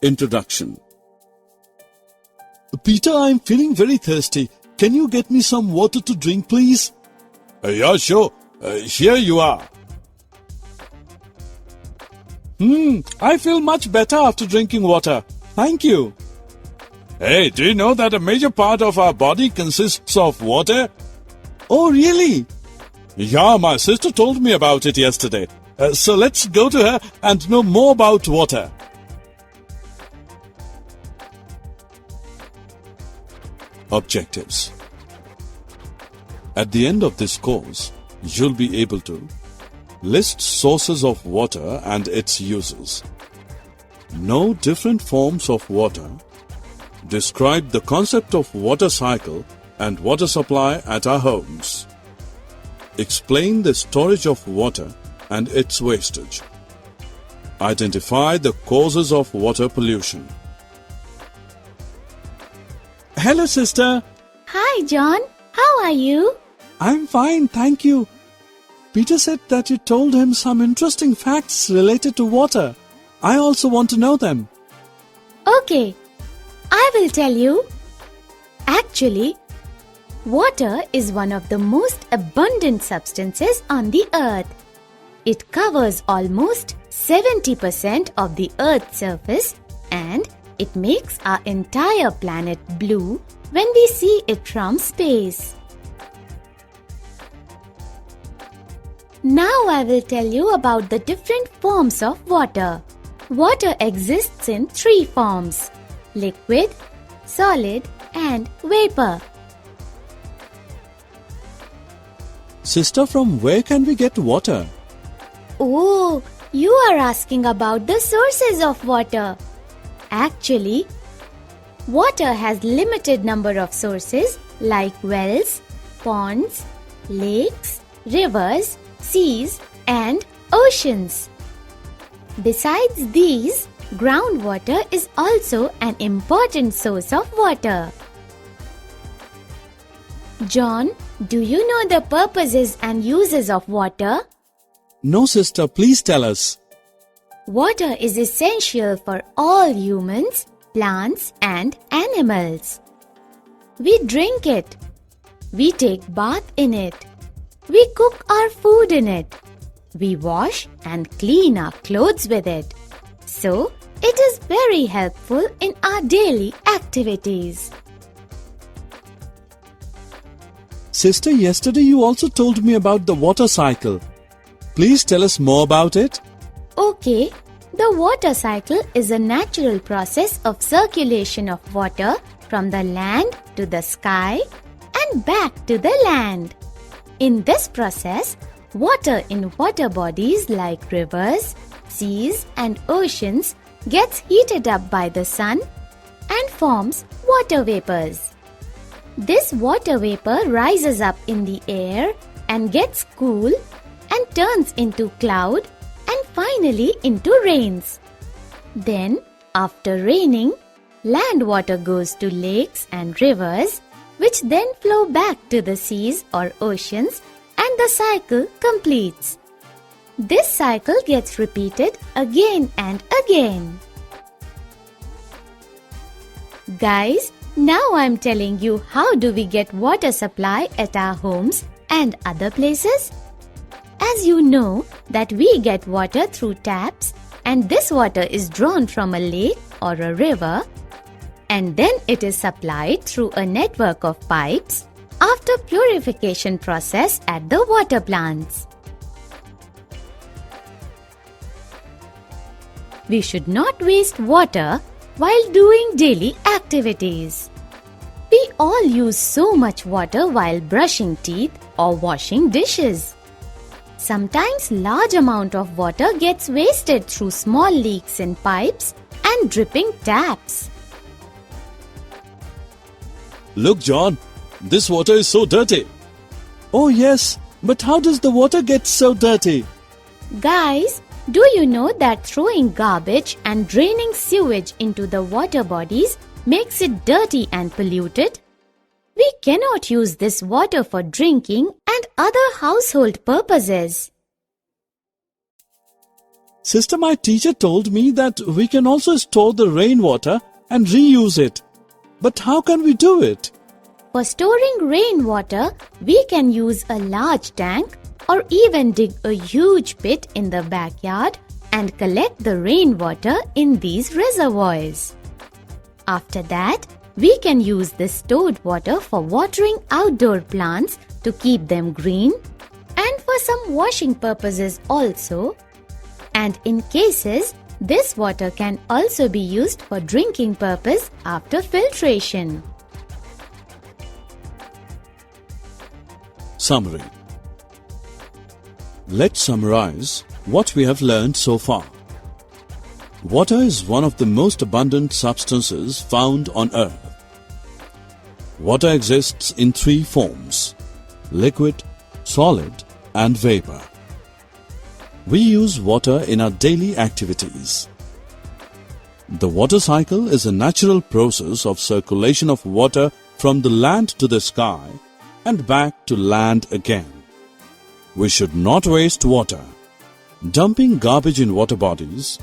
Introduction. Peter, I'm feeling very thirsty. Can you get me some water to drink, please? Yeah, sure. Here you are. I feel much better after drinking water. Thank you. Hey, do you know that a major part of our body consists of water? Oh, really? Yeah, my sister told me about it yesterday. So let's go to her and know more about water. Objectives. At the end of this course, you'll be able to list sources of water and its uses, know different forms of water, describe the concept of water cycle and water supply at our homes, explain the storage of water and its wastage, identify the causes of water pollution. Hello, sister. Hi, John. How are you? I'm fine, thank you. Peter said that you told him some interesting facts related to water. I also want to know them. Okay, I will tell you. Actually, water is one of the most abundant substances on the earth. It covers almost 70% of the Earth's surface and it makes our entire planet blue when we see it from space. Now I will tell you about the different forms of water. Water exists in 3 forms: liquid, solid, and vapor. Sister, from where can we get water? Oh, you are asking about the sources of water. Actually, water has limited number of sources like wells, ponds, lakes, rivers, seas, and oceans. Besides these, groundwater is also an important source of water. John, do you know the purposes and uses of water? No, sister, please tell us. Water is essential for all humans, plants, and animals. We drink it. We take bath in it. We cook our food in it. We wash and clean our clothes with it. So, it is very helpful in our daily activities. Sister, yesterday you also told me about the water cycle. Please tell us more about it. Okay, the water cycle is a natural process of circulation of water from the land to the sky and back to the land. In this process, water in water bodies like rivers, seas, and oceans gets heated up by the sun and forms water vapors. This water vapor rises up in the air and gets cool and turns into cloud and finally into rains. Then, after raining, land water goes to lakes and rivers, which then flow back to the seas or oceans, and the cycle completes. This cycle gets repeated again and again. Guys, now I'm telling you how do we get water supply at our homes and other places. As you know that we get water through taps and this water is drawn from a lake or a river and then it is supplied through a network of pipes after purification process at the water plants. We should not waste water while doing daily activities. We all use so much water while brushing teeth or washing dishes. Sometimes large amount of water gets wasted through small leaks in pipes and dripping taps. Look, John, this water is so dirty. Oh yes, but how does the water get so dirty? Guys, do you know that throwing garbage and draining sewage into the water bodies makes it dirty and polluted? We cannot use this water for drinking and other household purposes. Sister, my teacher told me that we can also store the rainwater and reuse it. But how can we do it? For storing rainwater, we can use a large tank or even dig a huge pit in the backyard and collect the rainwater in these reservoirs. After that, we can use this stored water for watering outdoor plants to keep them green and for some washing purposes also. And in cases, this water can also be used for drinking purpose after filtration. Summary. Let's summarize what we have learned so far. Water is one of the most abundant substances found on earth. Water exists in three forms: liquid, solid, and vapor. We use water in our daily activities. The water cycle is a natural process of circulation of water from the land to the sky and back to land again. We should not waste water. Dumping garbage in water bodies